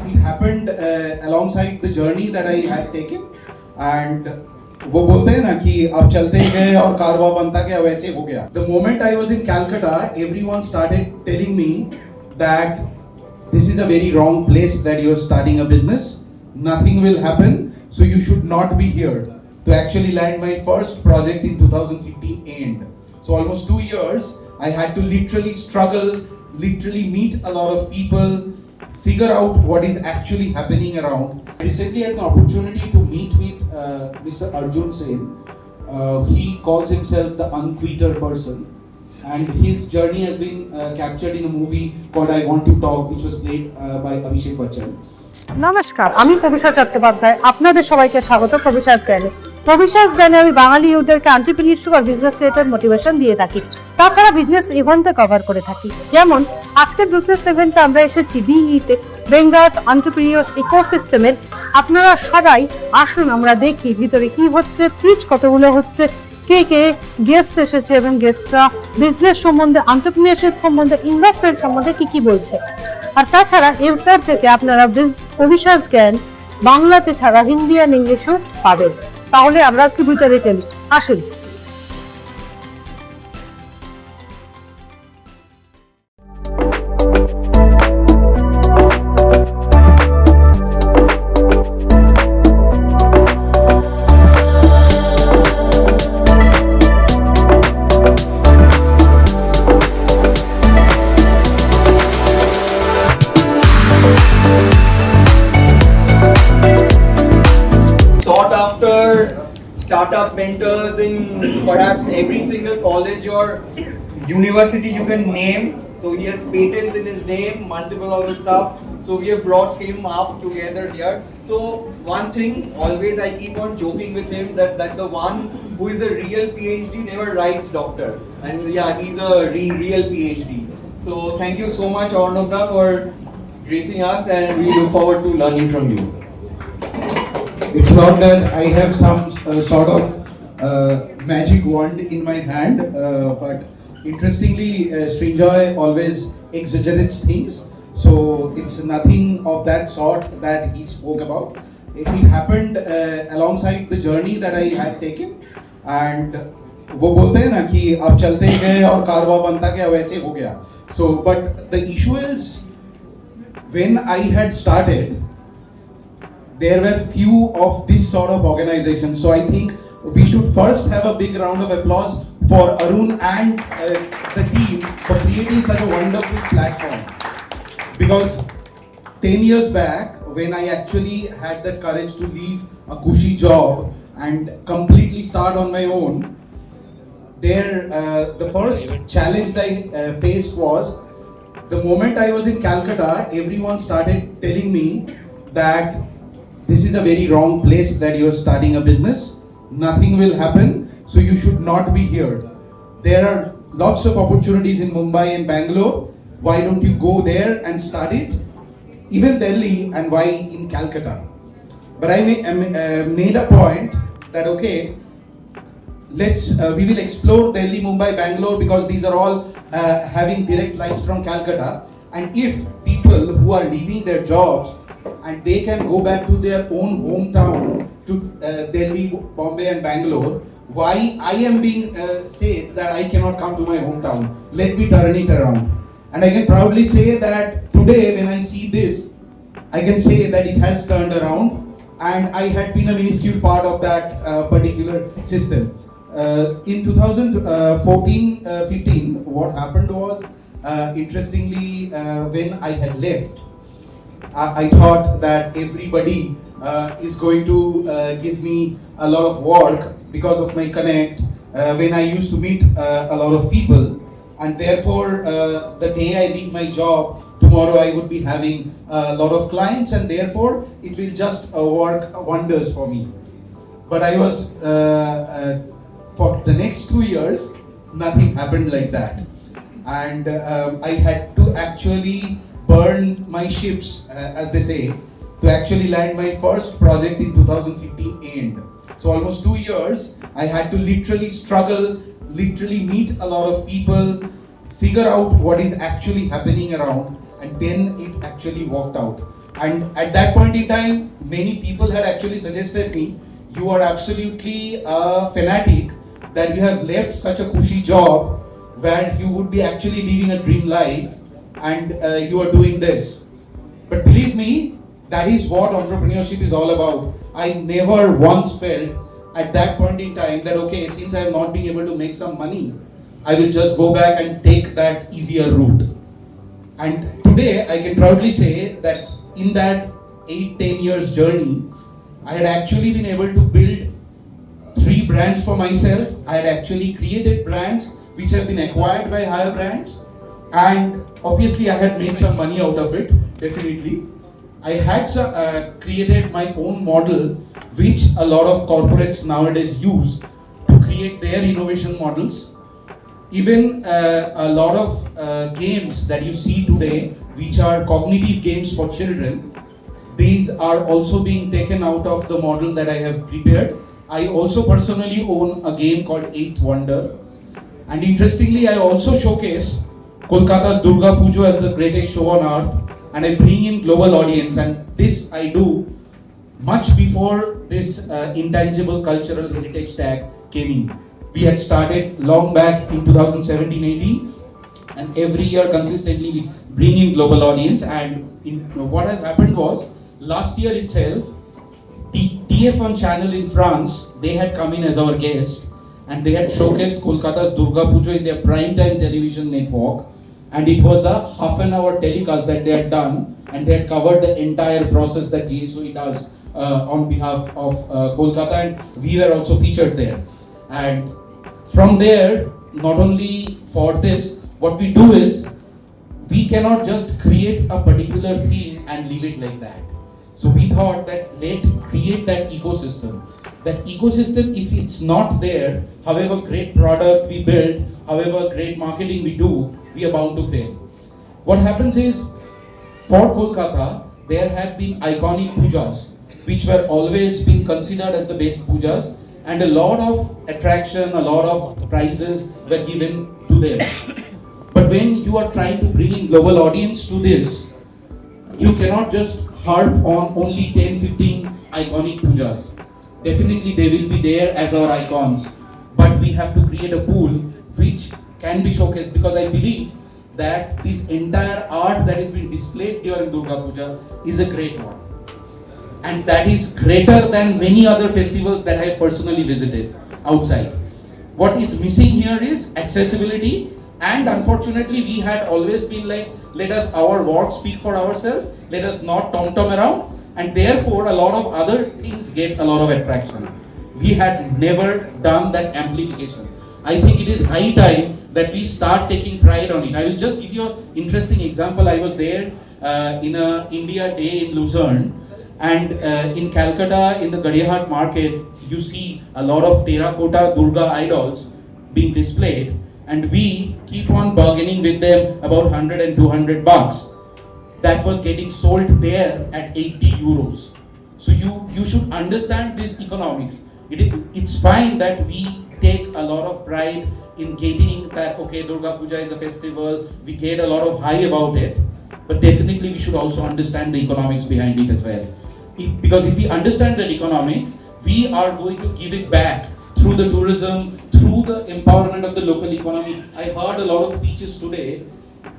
it happened alongside the journey that I had taken, and वो बोलते हैं ना कि अब चलते ही गए और कारवा बनता गया वैसे हो गया. The moment I was in Calcutta, everyone started telling me that this is a very wrong place that you're starting a business. Nothing will happen, so you should not be here. To actually land my first project in 2015 end. So almost 2 years, I had to literally struggle, literally meet a lot of people, figure out what is actually happening around. Recently, I had an opportunity to meet with Mr. Arjun Sen. He calls himself the unquitter person, and his journey has been captured in a movie called I Want to Talk, which was played by Abhishek Bachchan. নমস্কার, আমি পবিশা চট্টোপাধ্যায়। আপনাদের সবাইকে স্বাগত পবিশাস জ্ঞানে। পবিশাস জ্ঞানে আমি বাঙালি ইউথদেরকে entrepreneurship আর business related motivation দিয়ে থাকি। তাছাড়া বিজনেস ইভেন্টে কভার করে থাকি। যেমন আজকের বিজনেস ইভেন্টে আমরা এসেছি বিইতে, বেঙ্গল এন্টারপ্রেনিউরস ইকোসিস্টেমের। আপনারা সবাই আসুন আমরা দেখি ভিতরে কি হচ্ছে, পিচ কতগুলো হচ্ছে, কে কে গেস্ট এসেছে এবং গেস্টরা বিজনেস সম্বন্ধে, এন্টারপ্রেনিউরশিপ সম্বন্ধে, ইনভেস্টমেন্ট সম্বন্ধে কি বলছে। আর তাছাড়া এর থেকে আপনারা পবিশাস জ্ঞান বাংলাতে ছাড়া হিন্দি আর ইংলিশও পাবেন। তাহলে আমরা কি ভিতরে চলি, আসুন। Startup mentors in perhaps every single college or university you can name. So he has patents in his name, multiple other stuff. So we have brought him up together here. So one thing, always I keep on joking with him that the one who is a real PhD never writes doctor. And yeah, he's a real PhD. So thank you so much Arnab for gracing us, and we look forward to learning from you. It's not that I have some sort of magic wand in my hand, but interestingly, Srinjoy always exaggerates things. So it's nothing of that sort that he spoke about. It happened alongside the journey that I had taken, and वो बोलते हैं ना कि अब चलते ही गए और कारवा बनता गया वैसे हो गया. So, but the issue is, when I had started, there were few of this sort of organizations. So I think we should first have a big round of applause for Arun and the team for creating such a wonderful platform. Because 10 years back, when I actually had that courage to leave a cushy job and completely start on my own, the first challenge that I faced was, the moment I was in Calcutta, everyone started telling me that this is a very wrong place that you're starting a business. Nothing will happen, so you should not be here. There are lots of opportunities in Mumbai and Bangalore. Why don't you go there and start it? Even Delhi, and why in Calcutta? But I made a point that okay, we will explore Delhi, Mumbai, Bangalore, because these are all having direct flights from Calcutta. And if people who are leaving their jobs and they can go back to their own hometown, to Delhi, Bombay and Bangalore, why I am being said that I cannot come to my hometown? Let me turn it around. And I can proudly say that today when I see this, I can say that it has turned around, and I had been a minuscule part of that particular system. In 2014-15, what happened was, interestingly, when I had left, I thought that everybody is going to give me a lot of work because of my connect, when I used to meet a lot of people, and therefore the day I leave my job, tomorrow I would be having a lot of clients, and therefore it will just work wonders for me. But I was, for the next 2 years, nothing happened like that. And I had to actually burn my ships, as they say, to actually land my first project in 2015 end. So almost 2 years, I had to literally struggle, literally meet a lot of people, figure out what is actually happening around, and then it actually worked out. And at that point in time, many people had actually suggested me, you are absolutely a fanatic that you have left such a cushy job where you would be actually living a dream life and you are doing this. But believe me, that is what entrepreneurship is all about. I never once felt at that point in time that okay, since I have not been able to make some money, I will just go back and take that easier route. And today I can proudly say that in that 8-10 years journey, I had actually been able to build 3 brands for myself. I had actually created brands which have been acquired by higher brands, and obviously I had made some money out of it, definitely. I had created my own model which a lot of corporates nowadays use to create their innovation models. Even a lot of games that you see today, which are cognitive games for children, these are also being taken out of the model that I have prepared. I also personally own a game called 8th Wonder. And interestingly, I also showcase Kolkata's Durga Puja as the greatest show on earth, and I bring in global audience, and this I do much before this intangible cultural heritage tag came in. We had started long back in 2017-18, and every year consistently we bring in global audience. And what has happened was, last year itself, the TF1 channel in France, they had come in as our guest, and they had showcased Kolkata's Durga Puja in their prime time television network, and it was a half-an-hour telecast that they had done, and they had covered the entire process that GSOE does on behalf of Kolkata, and we were also featured there. And from there, not only for this, what we do is, we cannot just create a particular theme and leave it like that. So we thought that let's create that ecosystem. That ecosystem, if it's not there, however great product we build, however great marketing we do, we are bound to fail. What happens is, for Kolkata, there have been iconic pujas, which were always been considered as the best pujas, and a lot of attraction, a lot of prizes were given to them. But when you are trying to bring in global audience to this, you cannot just harp on only 10-15 iconic pujas. Definitely they will be there as our icons, but we have to create a pool which can be showcased, because I believe that this entire art that is being displayed during Durga Puja is a great one. And that is greater than many other festivals that I have personally visited outside. What is missing here is accessibility, and unfortunately we had always been like, let us our work speak for ourselves, let us not tom-tom around, and therefore a lot of other things get a lot of attraction. We had never done that amplification. I think it is high time that we start taking pride on it. I will just give you an interesting example. I was there in a India Day in Lucerne, and in Calcutta, in the Gadiahat market, you see a lot of terracotta Durga idols being displayed, and we keep on bargaining with them about 100 and 200 bucks. That was getting sold there at 80 euros. So you should understand this economics. It's fine that we take a lot of pride in getting that, okay, Durga Puja is a festival, we get a lot of high about it, but definitely we should also understand the economics behind it as well. Because if we understand the economics, we are going to give it back through the tourism, through the empowerment of the local economy. I heard a lot of speeches today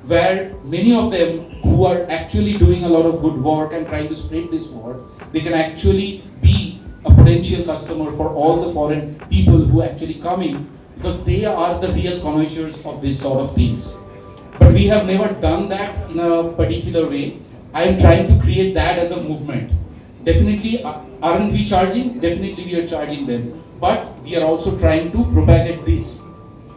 where many of them who are actually doing a lot of good work and trying to spread this word, they can actually be a potential customer for all the foreign people who actually come in, because they are the real connoisseurs of this sort of things. But we have never done that in a particular way. I am trying to create that as a movement. Definitely, aren't we charging? Definitely we are charging them. But we are also trying to propagate this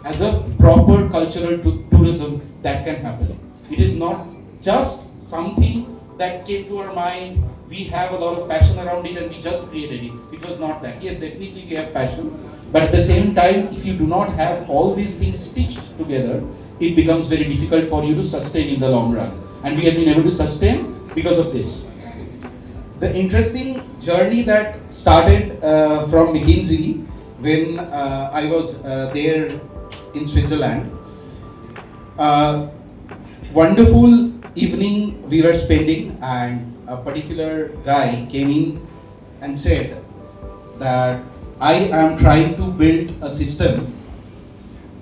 as a proper cultural tourism that can happen. It is not just something that came to our mind, we have a lot of passion around it and we just created it. It was not that. Yes, definitely we have passion, but at the same time, if you do not have all these things stitched together, it becomes very difficult for you to sustain in the long run. And we have been able to sustain because of this. The interesting journey that started from McKinsey when I was there in Switzerland. Wonderful evening we were spending, and a particular guy came in and said that I am trying to build a system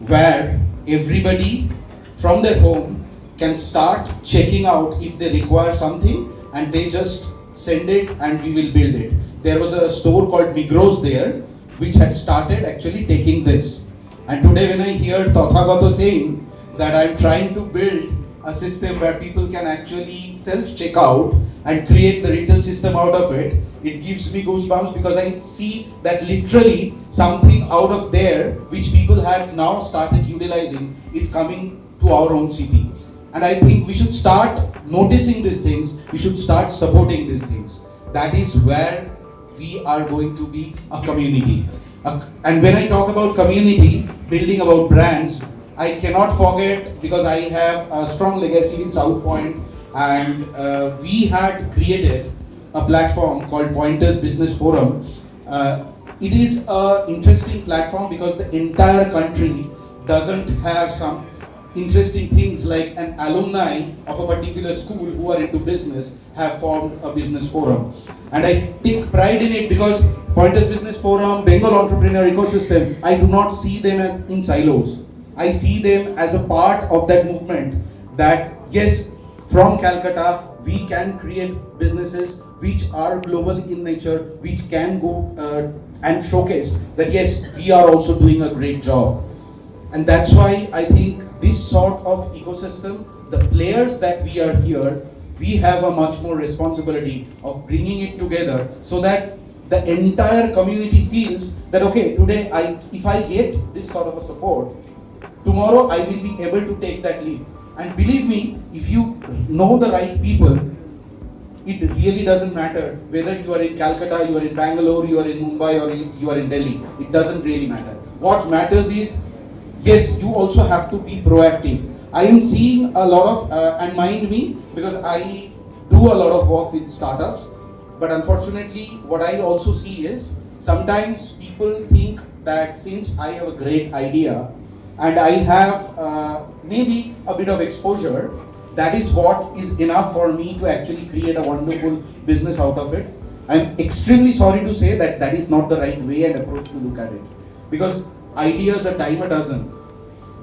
where everybody from their home can start checking out if they require something, and they just send it and we will build it. There was a store called Migros there which had started actually taking this. And today when I hear Tathagata saying that I'm trying to build a system where people can actually self-check out and create the retail system out of it, it gives me goosebumps, because I see that literally something out of there which people have now started utilizing is coming to our own city. And I think we should start noticing these things, we should start supporting these things. That is where we are going to be a community. And when I talk about community, building about brands, I cannot forget, because I have a strong legacy in South Point, and we had created a platform called Pointers Business Forum. It is an interesting platform because the entire country doesn't have some interesting things like an alumni of a particular school who are into business have formed a business forum. And I take pride in it because Pointers Business Forum, Bengal Entrepreneurs Ecosystem, I do not see them in silos. I see them as a part of that movement that yes, from Calcutta, we can create businesses which are global in nature, which can go and showcase that yes, we are also doing a great job. And that's why I think this sort of ecosystem, the players that we are here, we have a much more responsibility of bringing it together so that the entire community feels that okay, today if I get this sort of a support, tomorrow I will be able to take that leap. And believe me, if you know the right people, it really doesn't matter whether you are in Calcutta, you are in Bangalore, you are in Mumbai, or you are in Delhi. It doesn't really matter. What matters is, yes, you also have to be proactive. I am seeing a lot of, and mind me, because I do a lot of work with startups, but unfortunately, what I also see is, sometimes people think that since I have a great idea, and I have maybe a bit of exposure, that is what is enough for me to actually create a wonderful business out of it. I'm extremely sorry to say that that is not the right way and approach to look at it. Because ideas are dime a dozen.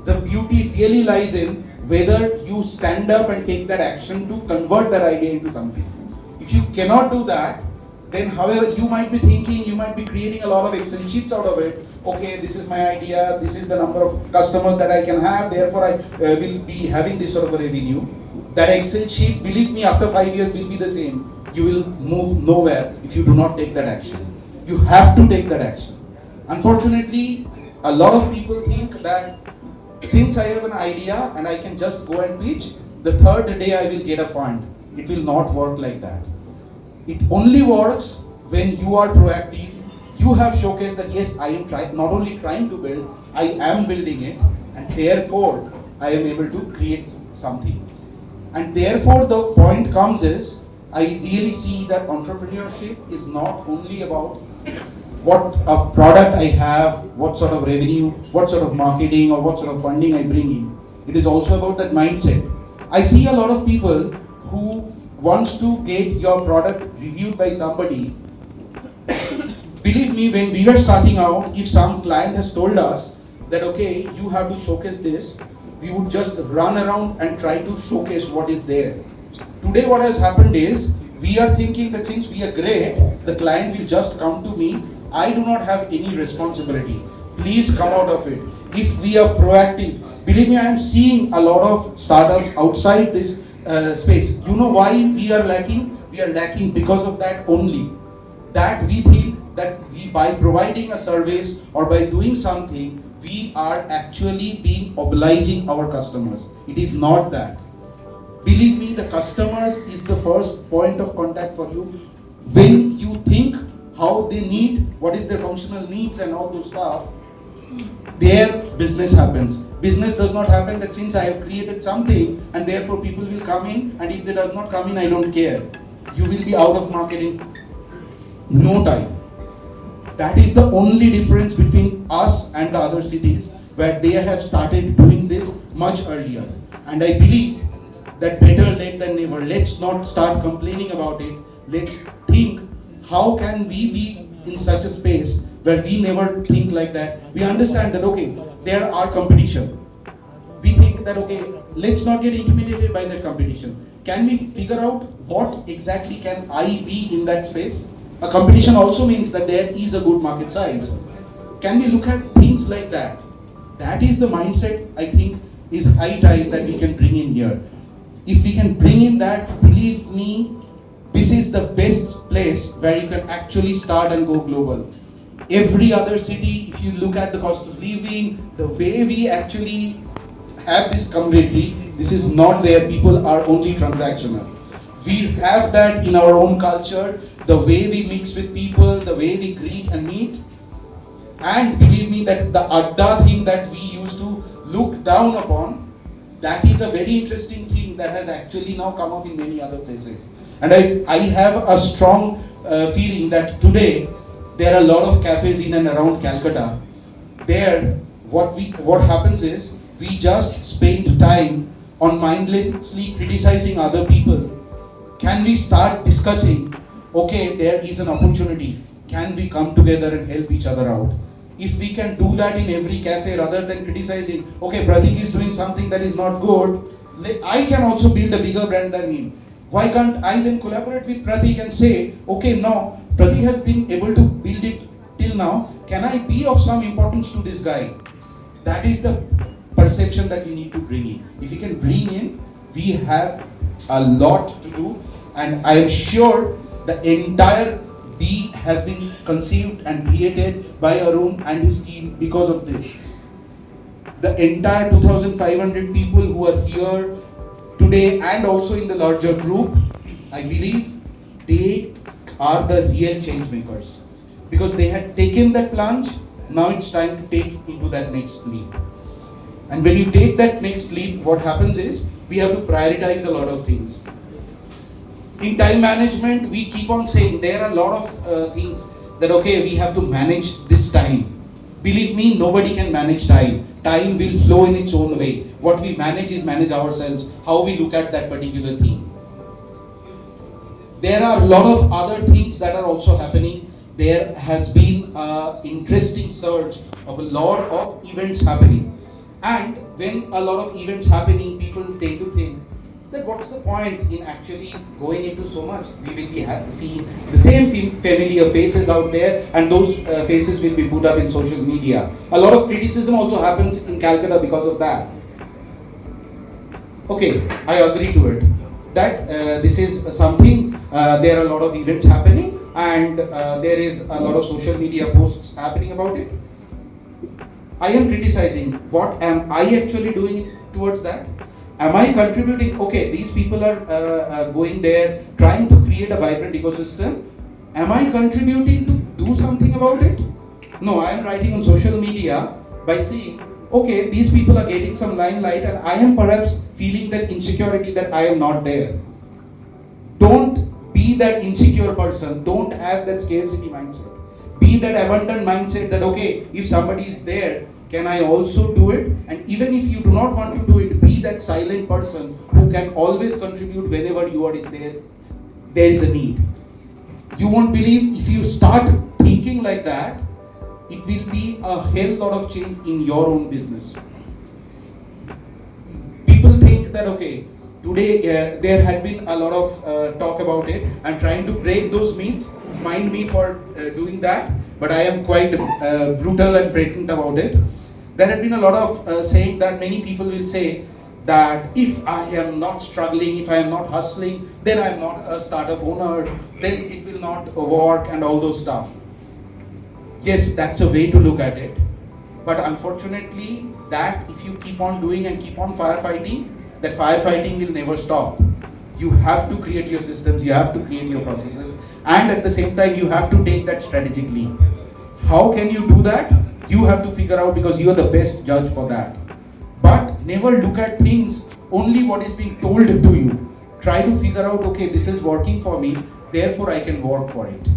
The beauty really lies in whether you stand up and take that action to convert that idea into something. If you cannot do that, then however you might be thinking, you might be creating a lot of Excel sheets out of it. Okay, this is my idea, this is the number of customers that I can have, therefore I will be having this sort of a revenue. That Excel sheet, believe me, after 5 years will be the same. You will move nowhere if you do not take that action. You have to take that action. Unfortunately, a lot of people think that since I have an idea and I can just go and pitch, the third day I will get a fund. It will not work like that. It only works when you are proactive. You have showcased that yes, I am not only trying to build, I am building it, and therefore I am able to create something. And therefore the point comes is, I really see that entrepreneurship is not only about what a product I have, what sort of revenue, what sort of marketing or what sort of funding I bring in. It is also about that mindset. I see a lot of people who wants to get your product reviewed by somebody. Believe me, when we were starting out, if some client has told us that okay, you have to showcase this, we would just run around and try to showcase what is there. Today what has happened is, we are thinking that since we are great, the client will just come to me. I do not have any responsibility. Please come out of it. If we are proactive, believe me, I am seeing a lot of startups outside this space. You know why we are lacking? We are lacking because of that only. That we think that we, by providing a service or by doing something, we are actually being obliging our customers. It is not that. Believe me, the customers is the first point of contact for you. When you think how they need, what is their functional needs and all those stuff, their business happens. Business does not happen that since I have created something and therefore people will come in, and if they does not come in, I don't care. You will be out of marketing no time. That is the only difference between us and the other cities where they have started doing this much earlier. And I believe that better late than never. Let's not start complaining about it. Let's think, how can we be in such a space where we never think like that? We understand that, okay, there are competition. We think that, okay, let's not get intimidated by that competition. Can we figure out what exactly can I be in that space? A competition also means that there is a good market size. Can we look at things like that? That is the mindset, I think, is high time that we can bring in here. If we can bring in that, believe me, this is the best place where you can actually start and go global. Every other city, if you look at the cost of living, the way we actually have this camaraderie, this is not there. People are only transactional. We have that in our own culture, the way we mix with people, the way we greet and meet. And believe me that the adda thing that we used to look down upon, that is a very interesting thing that has actually now come up in many other places. And I have a strong feeling that today there are a lot of cafes in and around Calcutta. There, what happens is, we just spend time on mindlessly criticizing other people. Can we start discussing, okay, there is an opportunity. Can we come together and help each other out? If we can do that in every cafe rather than criticizing, okay, Pratik is doing something that is not good, I can also build a bigger brand than him. Why can't I then collaborate with Pratik and say, okay, now Pratik has been able to build it till now, can I be of some importance to this guy? That is the perception that we need to bring in. If we can bring in, we have a lot to do, and I am sure the entire BEE has been conceived and created by Arun and his team because of this. The entire 2,500 people who are here today and also in the larger group, I believe they are the real change makers, because they had taken that plunge. Now it's time to take into that next leap. And when you take that next leap, what happens is we have to prioritize a lot of things. In time management, we keep on saying there are a lot of things that, okay, we have to manage this time. Believe me, nobody can manage time. Time will flow in its own way. What we manage is manage ourselves, how we look at that particular thing. There are a lot of other things that are also happening. There has been an interesting surge of a lot of events happening. And when a lot of events happening, people tend to think that what's the point in actually going into so much? We will be seeing the same familiar faces out there, and those faces will be put up in social media. A lot of criticism also happens in Calcutta because of that. Okay, I agree to it. That this is something, there are a lot of events happening, and there is a lot of social media posts happening about it. I am criticizing. What am I actually doing towards that? Am I contributing? Okay, these people are going there, trying to create a vibrant ecosystem. Am I contributing to do something about it? No, I am writing on social media by saying, okay, these people are getting some limelight, and I am perhaps feeling that insecurity that I am not there. Don't be that insecure person. Don't have that scarcity mindset. Be that abundant mindset that, okay, if somebody is there, can I also do it? And even if you do not want to do it, be that silent person who can always contribute whenever you are in there is a need. You won't believe, if you start thinking like that, it will be a hell lot of change in your own business. People think that, okay, today there had been a lot of talk about it. I'm trying to break those myths. Mind me for doing that, but I am quite brutal and blatant about it. There had been a lot of saying that many people will say that if I am not struggling, if I am not hustling, then I am not a startup owner, then it will not work and all those stuff. Yes, that's a way to look at it. But unfortunately, that if you keep on doing and keep on firefighting, that firefighting will never stop. You have to create your systems, you have to create your processes, and at the same time, you have to take that strategically. How can you do that? You have to figure out, because you are the best judge for that. But never look at things only what is being told to you. Try to figure out, okay, this is working for me, therefore I can work for it.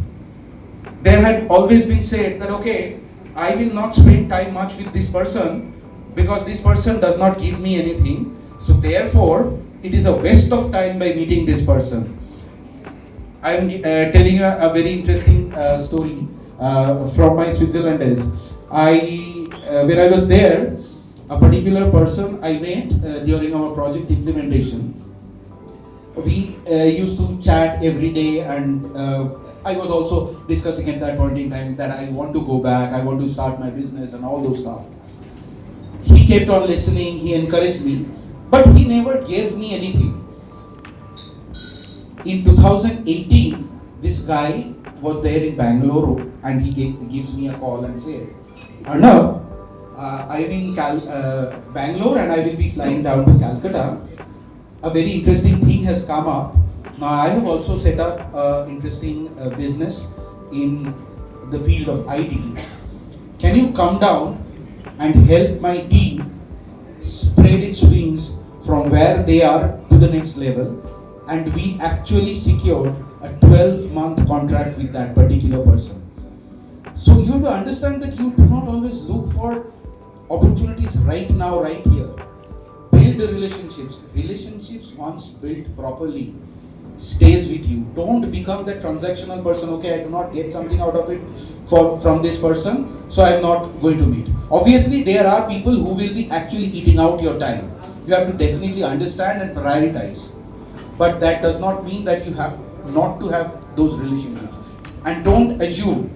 There had always been said that, okay, I will not spend time much with this person because this person does not give me anything. So therefore, it is a waste of time by meeting this person. I am telling you a very interesting story from my Switzerland days. When I was there, a particular person I met during our project implementation. We used to chat every day, and I was also discussing at that point in time that I want to go back, I want to start my business and all those stuff. He kept on listening, he encouraged me, but he never gave me anything. In 2018, this guy was there in Bangalore, and he gives me a call and said, Arnab, I am in Bangalore and I will be flying down to Calcutta. A very interesting thing has come up. Now I have also set up an interesting business in the field of IT. Can you come down and help my team spread its wings from where they are to the next level? And we actually secured a 12-month contract with that particular person. So you have to understand that you do not always look for opportunities right now, right here. Build the relationships. Relationships once built properly stays with you. Don't become that transactional person. Okay, I do not get something out of it from this person, so I am not going to meet. Obviously, there are people who will be actually eating out your time. You have to definitely understand and prioritize. But that does not mean that you have not to have those relationships. And don't assume.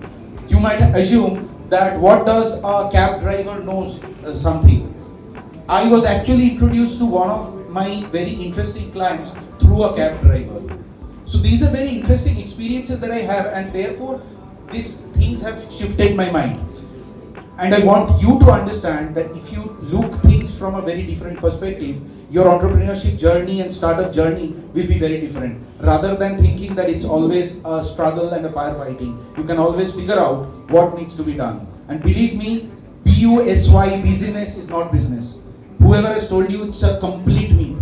You might assume that what does a cab driver knows something. I was actually introduced to one of my very interesting clients through a cab driver. So these are very interesting experiences that I have, and therefore these things have shifted my mind. And I want you to understand that if you look things from a very different perspective, your entrepreneurship journey and startup journey will be very different. Rather than thinking that it's always a struggle and a firefighting, you can always figure out what needs to be done. And believe me, BUSY, business is not business. Whoever has told you, it's a complete myth.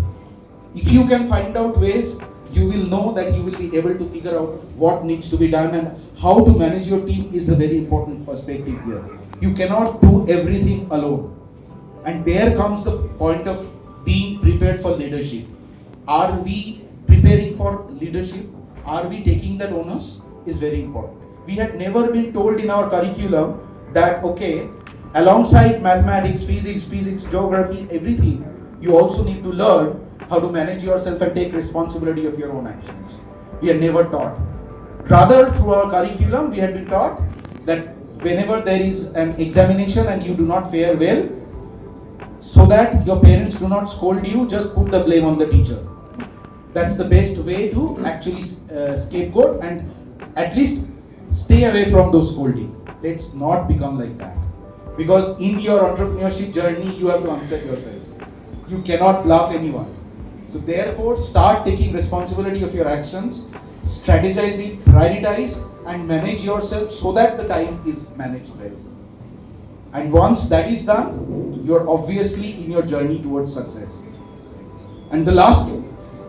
If you can find out ways, you will know that you will be able to figure out what needs to be done, and how to manage your team is a very important perspective here. You cannot do everything alone. And there comes the point of being prepared for leadership. Are we preparing for leadership? Are we taking that onus? Is very important. We had never been told in our curriculum that, okay, alongside mathematics, physics, geography, everything, you also need to learn how to manage yourself and take responsibility of your own actions. We are never taught. Rather, through our curriculum, we had been taught that whenever there is an examination and you do not fare well, so that your parents do not scold you, just put the blame on the teacher. That's the best way to actually scapegoat and at least stay away from those scolding. Let's not become like that. Because in your entrepreneurship journey, you have to answer yourself. You cannot bluff anyone. So therefore, start taking responsibility of your actions, strategize it, prioritize, and manage yourself so that the time is managed well. And once that is done, you're obviously in your journey towards success. And the last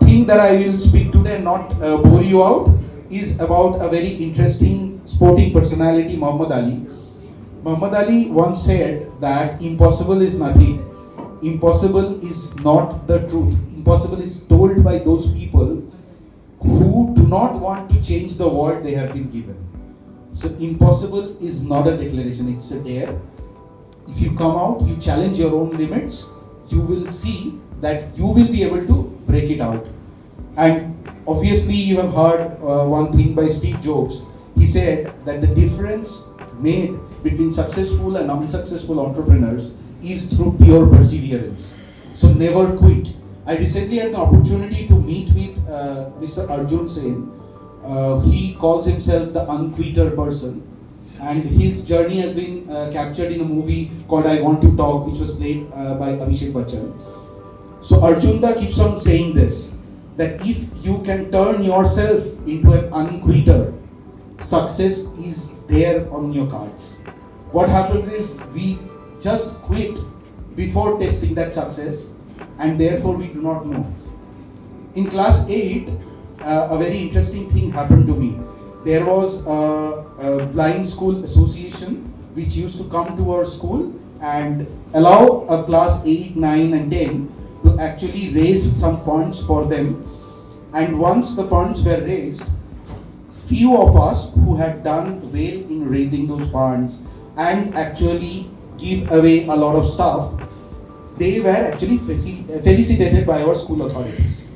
thing that I will speak today and not bore you out is about a very interesting sporting personality, Muhammad Ali. Muhammad Ali once said that impossible is nothing. Impossible is not the truth. Impossible is told by those people who do not want to change the world they have been given. So impossible is not a declaration, it's a dare. If you come out, you challenge your own limits, you will see that you will be able to break it out. And obviously you have heard one thing by Steve Jobs. He said that the difference made between successful and unsuccessful entrepreneurs is through pure perseverance. So never quit. I recently had the opportunity to meet with Mr. Arjun Sen. He calls himself the unquitter person. And his journey has been captured in a movie called I Want to Talk, which was played by Abhishek Bachchan. So Arjunda keeps on saying this, that if you can turn yourself into an unquitter, success is there on your cards. What happens is we just quit before testing that success, and therefore we do not know. In class 8, a very interesting thing happened to me. There was a blind school association which used to come to our school and allow a class 8, 9 and 10 to to actually raise some funds for them. And once the funds were raised, few of us who had done well in raising those funds and actually give away a lot of stuff, they were actually felicitated by our school authorities.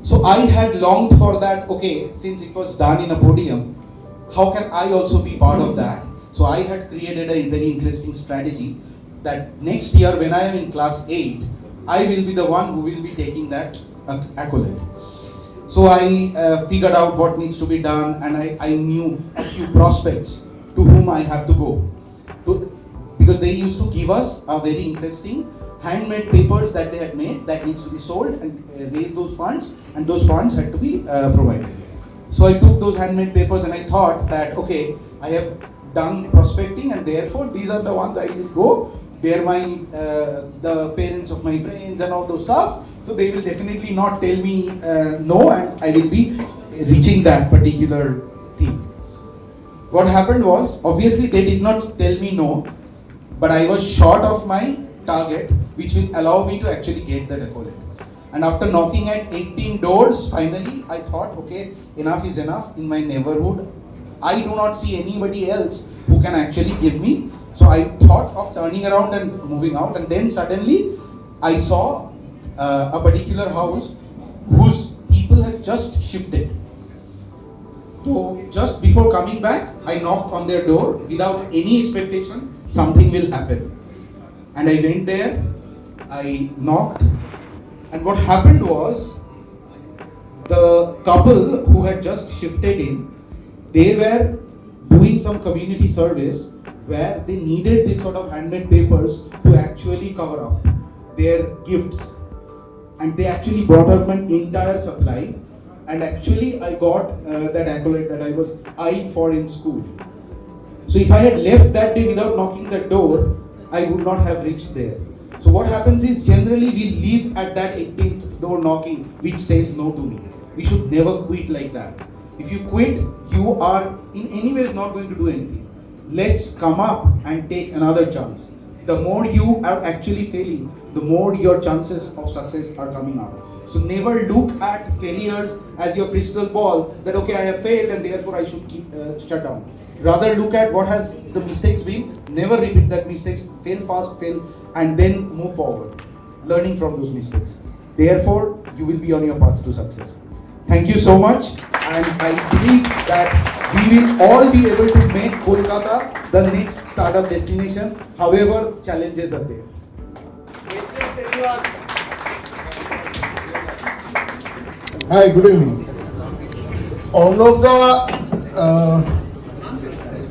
So I had longed for that, okay, since it was done in a podium, how can I also be part of that? So I had created a very interesting strategy that next year when I am in class 8, I will be the one who will be taking that accolade. So I figured out what needs to be done, and I knew a few prospects to whom I have to go. Because they used to give us a very interesting handmade papers that they had made that needs to be sold and raise those funds, and those funds had to be provided. So I took those handmade papers and I thought that, okay, I have done prospecting and therefore these are the ones I will go. They are the parents of my friends and all those stuff. So they will definitely not tell me no, and I will be reaching that particular thing. What happened was, obviously they did not tell me no, but I was short of my target, which will allow me to actually get that accolade. And after knocking at 18 doors, finally I thought, okay, enough is enough. In my neighborhood, I do not see anybody else who can actually give me. So I thought of turning around and moving out, and then suddenly I saw a particular house whose people had just shifted. So just before coming back, I knocked on their door without any expectation something will happen. And I went there, I knocked, and what happened was, the couple who had just shifted in, they were doing some community service where they needed this sort of handmade papers to actually cover up their gifts. And they actually brought up an entire supply, and actually I got that accolade that I was eyeing for in school. So if I had left that day without knocking that door, I would not have reached there. So what happens is, generally we leave at that 18th door knocking which says no to me. We should never quit like that. If you quit, you are in any ways not going to do anything. Let's come up and take another chance. The more you are actually failing, the more your chances of success are coming out. So never look at failures as your crystal ball, that okay, I have failed and therefore I should keep shut down. Rather look at what has the mistakes been, never repeat that mistakes, fail fast, fail, and then move forward, learning from those mistakes. Therefore, you will be on your path to success. Thank you so much, and I believe that we will all be able to make Kolkata the next startup destination, however challenges are there. Hi, good evening. Arnab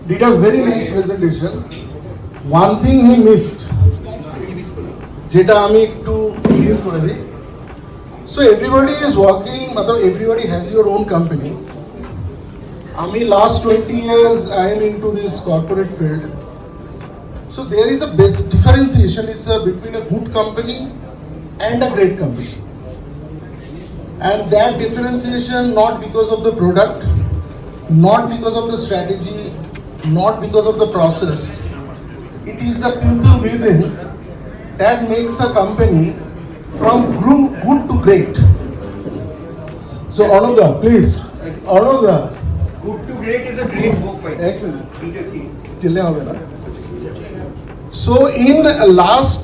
did a very nice presentation. One thing he missed, যেটা আমি একটু clear করে দিই. So everybody is working, everybody has your own company. আমি last 20 years I am into this corporate field. So there is a basic differentiation between a good company and a great company. And that differentiation not because of the product, not because of the strategy, not because of the process. It is the people within that makes a company from good to great. So Arnab, please. Arnab. Good to Great is a great book by Peter Thiel. So in the last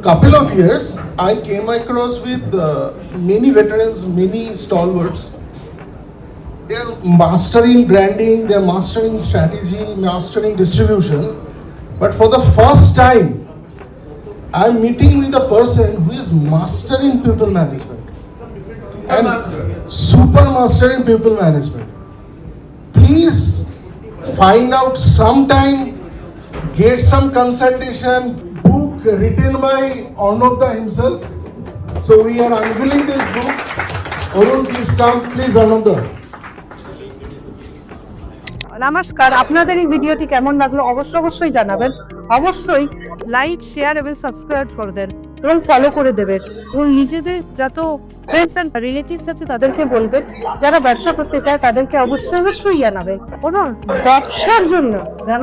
couple of years, I came across with many veterans, many stalwarts. They are mastering branding, they are mastering strategy, mastering distribution. But for the first time, I am meeting with a person who is mastering people management. Super master in people management. Please find out sometime, get some consultation, book written by Arnab himself. So we are unveiling this book. Arun, please come, please Arnab. নমস্কার, আপনাদের এই ভিডিওটি কেমন লাগলো অবশ্যই জানাবেন। অবশ্যই like, share এবং সাবস্ক্রাইব করবেন। এবং ফলো করে দেবেন এবং নিজেদের যত ফ্রেন্ডস অ্যান্ড রিলেটিভস আছে তাদেরকে বলবেন, যারা ব্যবসা করতে চায় তাদেরকে অবশ্যই জানাবেন কোনো ব্যবসার জন্য যেন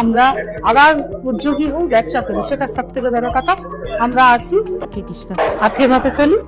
আমরা আবার উদ্যোগী হই, ব্যবসা করি, সেটা সব থেকে বড় কথা। আমরা আছি কৃষ্ণ। আজকের মতো চলি।